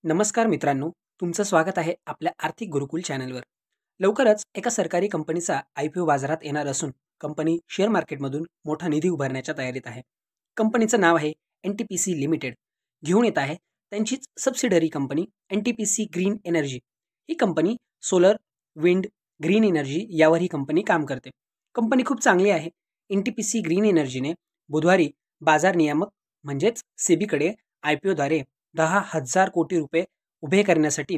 नमस्कार मित्रांनो, तुमचं स्वागत आहे आपल्या आर्थिक गुरुकुल चॅनलवर. लवकरच एका सरकारी कंपनीचा IPO बाजारात येणार असून कंपनी शेअर मार्केटमधून मोठा निधी उभारण्याच्या तयारीत आहे. कंपनीचं नाव आहे NTPC लिमिटेड. घेऊन येत आहे त्यांचीच subsidiary company NTPC green energy. ही company solar, wind, green energy यावर ही कंपनी काम करते. कंपनी खूप चांगली आहे. NTPC ग्रीन एनर्जीने बुधवारी बाजार नियामक म्हणजेच सेबीकडे IPOद्वारे 10,000 कोटी रुपये उभे करण्यासाठी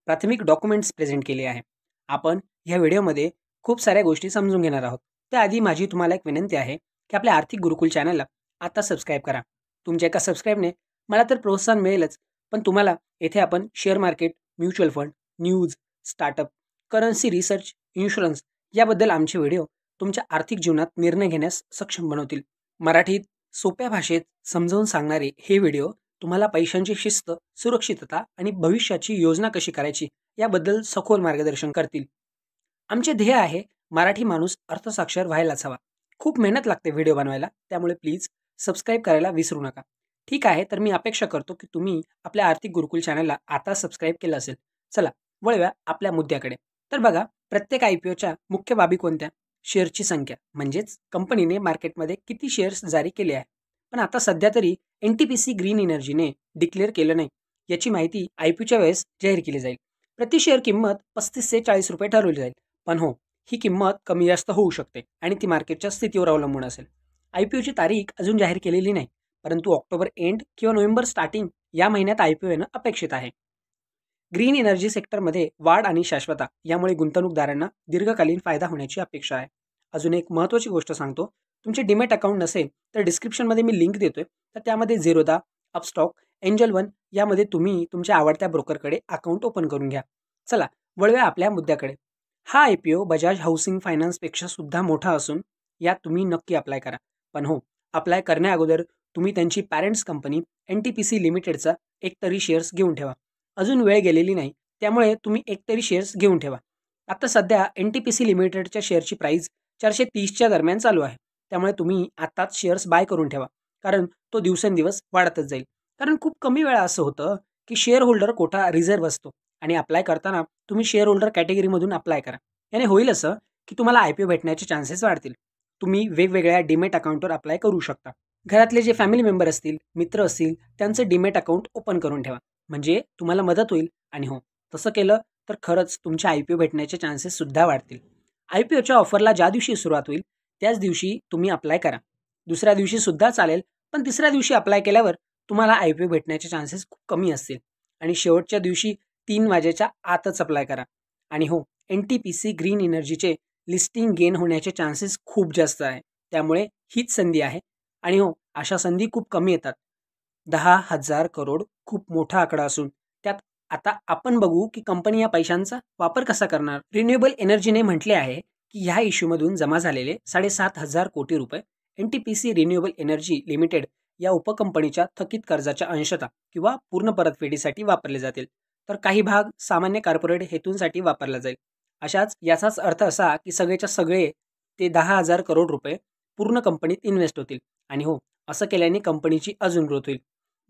प्राथमिक डॉक्युमेंट्स प्रेझेंट केले आहे. आपण ह्या व्हिडिओमध्ये खूप साऱ्या गोष्टी समजून घेणार आहोत. त्याआधी माझी तुम्हाला एक विनंती आहे की आपल्या आर्थिक गुरुकुल चॅनलला आता सबस्क्राईब करा. तुमच्या एका सबस्क्राईबने मला तर प्रोत्साहन मिळेलच, पण तुम्हाला येथे आपण share market, mutual fund, news, startup, currency research, insurance याबद्दल आमचे व्हिडिओ तुमच्या आर्थिक जीवनात निर्णय घेण्यास सक्षम बनवतील. मराठीत सोप्या भाषेत समजावून सांगणारे हे व्हिडिओ तुम्हाला पैशांची शिस्त, सुरक्षितता आणि भविष्याची योजना कशी करायची याबद्दल सखोल मार्गदर्शन करतील. आमचे ध्येय आहे मराठी माणूस अर्थसाक्षर व्हायलाच हवा. खूप मेहनत लागते व्हिडिओ बनवायला, त्यामुळे प्लीज सबस्क्राईब करायला विसरू नका. ठीक आहे, तर मी अपेक्षा करतो की तुम्ही आपल्या आर्थिक गुरुकुल चॅनलला आता सबस्क्राईब केलं असेल. चला वळूया आपल्या मुद्द्याकडे. तर बघा, प्रत्येक IPOच्या मुख्य बाबी कोणत्या? शेअरची संख्या, म्हणजेच कंपनीने मार्केटमध्ये किती शेअर्स जारी केले आहे. पण आता सध्या तरी NTPC ग्रीन एनर्जीने डिक्लेअर केलं नाही. याची माहिती IPOच्या वेळेस जाहीर केली जाईल. प्रति शेअर किंमत 35 ते 40 रुपये ठरवली जाईल. पण हो, ही किंमत कमी जास्त होऊ शकते आणि ती मार्केटच्या स्थितीवर अवलंबून असेल. IPOची तारीख अजून जाहीर केलेली नाही, परंतु ऑक्टोबर एंड किंवा नोव्हेंबर स्टार्टिंग या महिन्यात IPO येणं अपेक्षित आहे. ग्रीन एनर्जी सेक्टरमध्ये वाढ आणि शाश्वता यामुळे गुंतवणूकदारांना दीर्घकालीन फायदा होण्याची अपेक्षा आहे. अजून एक महत्त्वाची गोष्ट सांगतो, तुमचे डीमॅट अकाउंट नसेल तर डिस्क्रिप्शनमध्ये मी लिंक देतोय, तर त्यामध्ये झिरोदा, अपस्टॉक, एंजल वन यामध्ये तुम्ही तुमच्या आवडत्या ब्रोकरकडे अकाउंट ओपन करून घ्या. चला वळूया आपल्या मुद्द्याकडे. हा IPO बजाज हाऊसिंग फायनान्सपेक्षा सुद्धा मोठा असून यात तुम्ही नक्की अप्लाय करा. पण हो, अप्लाय करण्याअगोदर तुम्ही त्यांची पॅरेंट्स कंपनी NTPC लिमिटेडचा एकतरी शेअर्स घेऊन ठेवा. अजून वेळ गेलेली नाही, त्यामुळे तुम्ही एकतरी शेअर्स घेऊन ठेवा. आता सध्या NTPC लिमिटेडच्या शेअरची प्राईस 430च्या दरम्यान चालू आहे. त्यामुळे तुम्ही आत्ताच शेअर्स बाय करून ठेवा, कारण तो दिवसेंदिवस वाढतच जाईल. कारण खूप कमी वेळा असं होतं की शेअर होल्डर कोटा रिझर्व्ह असतो आणि अप्लाय करताना तुम्ही शेअर होल्डर कॅटेगरीमधून अप्लाय करा. याने होईल असं की तुम्हाला IPO भेटण्याचे चान्सेस वाढतील. तुम्ही वेगवेगळ्या डीमॅट अकाउंटवर अप्लाय करू शकता. घरातले जे फॅमिली मेंबर असतील, मित्र असतील, त्यांचं डीमॅट अकाउंट ओपन करून ठेवा, म्हणजे तुम्हाला मदत होईल. आणि हो, तसं केलं तर खरंच तुमच्या IPO भेटण्याचे चान्सेस सुद्धा वाढतील. IPOच्या ऑफरला ज्या दिवशी सुरुवात होईल त्याच दिवशी तुम्ही अप्लाय करा. दुसऱ्या दिवशी सुद्धा चालेल, पण तिसऱ्या दिवशी अप्लाय केल्यावर तुम्हाला IPO भेटण्याचे चान्सेस खूप कमी असतील. आणि शेवटच्या दिवशी 3 वाजेच्या आतच अप्लाय करा. आणि हो, NTPC ग्रीन एनर्जीचे लिस्टिंग गेन होण्याचे चान्सेस खूप जास्त आहे. त्यामुळे हीच संधी आहे. आणि हो, अशा संधी खूप कमी येतात. 10,000 करोड खूप मोठा आकडा असून त्यात आता आपण बघू की कंपनी या पैशांचा वापर कसा करणार. रिन्युएबल एनर्जीने म्हटले आहे की ह्या इश्यूमधून जमा झालेले 7,500 कोटी रुपये NTPC रिन्युएबल एनर्जी लिमिटेड या उपकंपनीच्या थकीत कर्जाच्या अंशतः किंवा पूर्ण परतफेडीसाठी वापरले जातील, तर काही भाग सामान्य कॉर्पोरेट हेतूंसाठी वापरला जाईल. याचाच अर्थ असा की सगळेच्या सगळे ते 10,000 करोड रुपये पूर्ण कंपनीत इन्व्हेस्ट होतील. आणि हो, असं केल्याने कंपनीची अजून ग्रोथ होईल.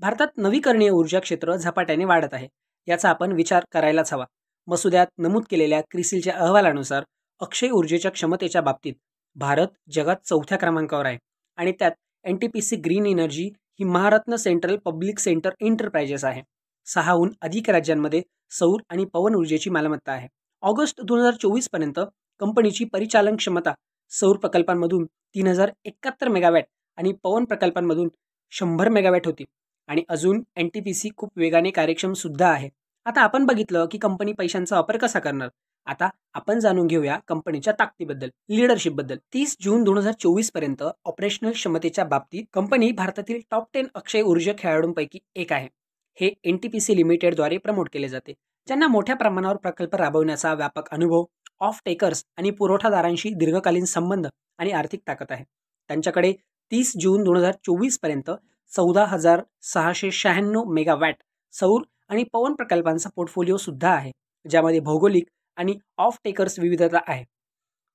भारतात नवीकरणीय ऊर्जा क्षेत्र झपाट्याने वाढत आहे, याचा आपण विचार करायलाच हवा. मसुद्यात नमूद केलेल्या क्रिसिलच्या अहवालानुसार अक्षय ऊर्जेच्या क्षमतेच्या बाबतीत भारत जगात 4थ्या क्रमांकावर आहे. आणि त्यात NTPC ग्रीन एनर्जी ही महारत्न सेंट्रल पब्लिक सेंटर एंटरप्राइजेस आहे. 6हून अधिक राज्यांमध्ये सौर आणि पवन ऊर्जेची मालमत्ता आहे. ऑगस्ट 2024 पर्यंत कंपनीची परिचालन क्षमता सौर प्रकल्पांमधून 3071 मेगावॅट आणि पवन प्रकल्पांमधून 100 मेगावॅट होती. आणि अजून NTPC खूप वेगाने कार्यक्षम सुद्धा आहे. आता आपण बघितलं की कंपनी पैशांचा वापर कसा करणार. आता आपण जाणून घेऊया कंपनीच्या ताकदीबद्दल, लीडरशिपबद्दल. 30 जून 2024 पर्यंत ऑपरेशनल क्षमतेच्या बाबतीत कंपनी भारतातील टॉप 10 अक्षय ऊर्जा खेळाडूंपैकी एक आहे. हे NTPC लिमिटेडद्वारे प्रमोट केले जाते, ज्यांना मोठ्या प्रमाणावर प्रकल्प राबवण्याचा व्यापक अनुभव, ऑफ टेकर्स आणि पुरवठादारांशी दीर्घकालीन संबंध आणि आर्थिक ताकद आहे. त्यांच्याकडे 30 जून 2024 पर्यंत 14,696 मेगावॅट सौर आणि पवन प्रकल्पांचा पोर्टफोलिओ सुद्धा आहे, ज्यामध्ये भौगोलिक आणि ऑफ टेकर्स विविधता आहे.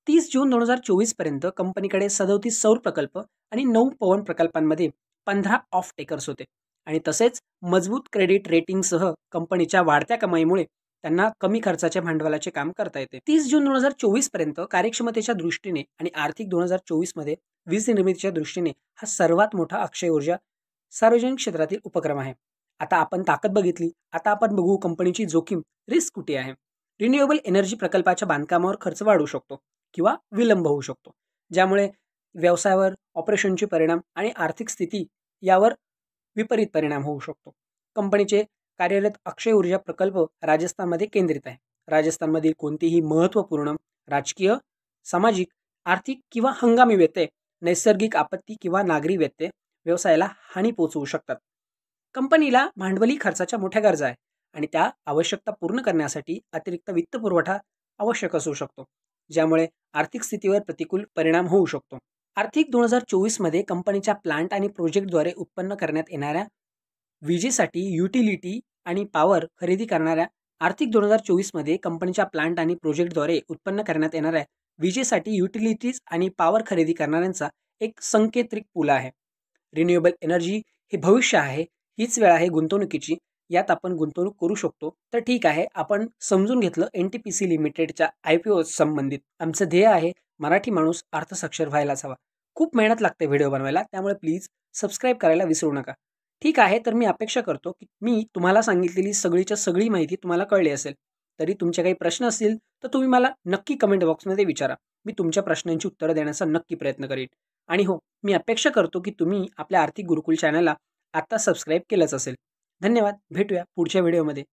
30 जून 2024 पर्यंत कंपनीकडे 37 सौर प्रकल्प आणि 9 पवन प्रकल्पांमध्ये 15 ऑफ टेकर्स होते. आणि तसेच मजबूत क्रेडिट रेटिंगसह कंपनीच्या वाढत्या कमाईमुळे त्यांना कमी खर्चाच्या भांडवलाचे काम करता येते. 30 जून 2024 पर्यंत कार्यक्षमतेच्या दृष्टीने आणि आर्थिक 2024 मध्ये वीज निर्मितीच्या दृष्टीने हा सर्वात मोठा अक्षय ऊर्जा सार्वजनिक क्षेत्रातील उपक्रम आहे. आता आपण ताकद बघितली, आता आपण बघू कंपनीची जोखीम, रिस्क कुठे आहे. रिन्युएबल एनर्जी प्रकल्पाच्या बांधकामावर खर्च वाढू शकतो किंवा विलंब होऊ शकतो, ज्यामुळे व्यवसायावर, ऑपरेशनचे परिणाम आणि आर्थिक स्थिती यावर विपरीत परिणाम होऊ शकतो. कंपनीचे कार्यरत अक्षय ऊर्जा प्रकल्प राजस्थानमध्ये केंद्रित आहे. राजस्थानमधील कोणतीही महत्त्वपूर्ण राजकीय, सामाजिक, आर्थिक किंवा हंगामी व्यत्यय, नैसर्गिक आपत्ती किंवा नागरी व्यत्यय व्यवसायाला हानी पोहोचवू शकतात. कंपनीला भांडवली खर्चाच्या मोठ्या गरजा आहे आणि त्या आवश्यकता पूर्ण करण्यासाठी अतिरिक्त वित्तपुरवठा आवश्यक असू शकतो, ज्यामुळे आर्थिक स्थितीवर प्रतिकूल परिणाम होऊ शकतो. आर्थिक 2024 मध्ये कंपनीच्या प्लांट आणि प्रोजेक्टद्वारे उत्पन्न करण्यात येणाऱ्या विजेसाठी युटिलिटी आणि पॉवर खरेदी करणाऱ्या आर्थिक 2024 मध्ये कंपनीच्या प्लांट आणि प्रोजेक्टद्वारे उत्पन्न करण्यात येणाऱ्या विजेसाठी युटिलिटीज आणि पॉवर खरेदी करणाऱ्यांचा एक संकेतिक पूल आहे. रिन्युएबल एनर्जी हे भविष्य आहे, हीच वेळ आहे गुंतवणुकीची, यात आपण गुंतवणूक करू शकतो. तर ठीक आहे, आपण समजून घेतलं NTPC लिमिटेडच्या IPO संबंधित. आमचं ध्येय आहे मराठी माणूस अर्थसाक्षर व्हायलाच हवा. खूप मेहनत लागते व्हिडिओ बनवायला, त्यामुळे प्लीज सबस्क्राईब करायला विसरू नका. ठीक आहे, तर मी अपेक्षा करतो की मी तुम्हाला सांगितलेली सगळीच्या सगळी माहिती तुम्हाला कळली असेल. तरी तुमचे काही प्रश्न असतील तर तुम्ही मला नक्की कमेंट बॉक्समध्ये विचारा. मी तुमच्या प्रश्नांची उत्तरं देण्याचा नक्की प्रयत्न करेन. आणि हो, मी अपेक्षा करतो की तुम्ही आपल्या आर्थिक गुरुकुल चॅनलला आता सबस्क्राईब केलंच असेल. धन्यवाद. भेटूया पुढच्या व्हिडिओमध्ये.